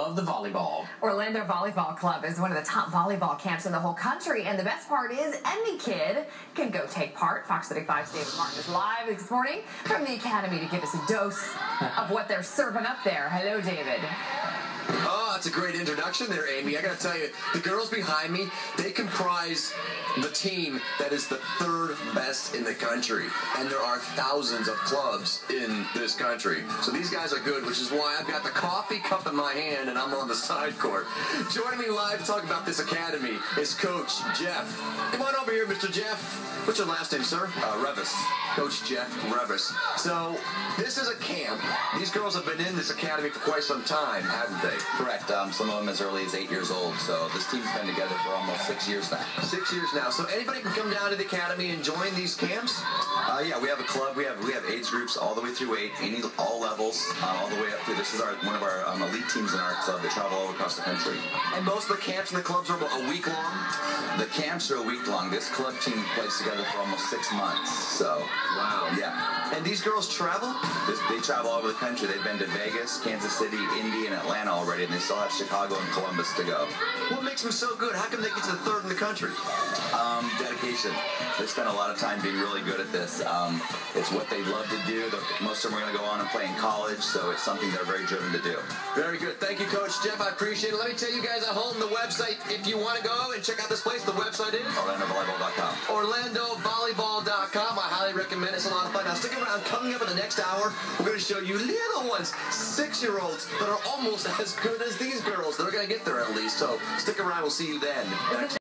love the volleyball. Orlando Volleyball Club is one of the top volleyball camps in the whole country, and the best part is any kid can go take part. Fox 35's David Martin is live this morning from the Academy to give us a dose of what they're serving up there. Hello, David. Oh, that's a great introduction there, Amy. I gotta tell you, the girls behind me, they comprise the team that is the third best in the country. And there are thousands of clubs in this country. So these guys are good, which is why I've got the coffee cup in my hand and I'm on the side court. Joining me live to talk about this academy is Coach Jeff. Come on over here, Mr. Jeff. What's your last name, sir? Revis. Coach Jeff Revis. So, this is a camp. These girls have been in this academy for quite some time, haven't they? Correct. Some of them as early as 8 years old. So this team's been together for almost 6 years now. 6 years now. So anybody can come down to the academy and join these camps? Yeah, we have a club. We have age groups all the way through 8, all levels, all the way up through. This is one of our elite teams in our club that travel all across the country. And most of the camps and the clubs are about a week long? The camps are a week long. This club team plays together for almost 6 months. So, wow. Yeah. And these girls travel? They travel all over the country. They've been to Vegas, Kansas City, Indy, and Atlanta already, and they still have Chicago and Columbus to go. What makes them so good? How come they get to the third in the country? Dedication. They spend a lot of time being really good at this. It's what they love to do. Most of them are going to go on and play in college, so it's something they're very driven to do. Very good. Thank you, Coach Jeff. I appreciate it. Let me tell you guys at home the website, if you want to go and check out this place, the website is? OrlandoVolleyball.com. OrlandoVolleyball.com. I highly recommend it. It's a lot of fun. Now, stick around. Coming up in the next hour, we're going to show you little ones, 6-year-olds, that are almost as good as these girls. They're going to get there at least. So stick around. We'll see you then.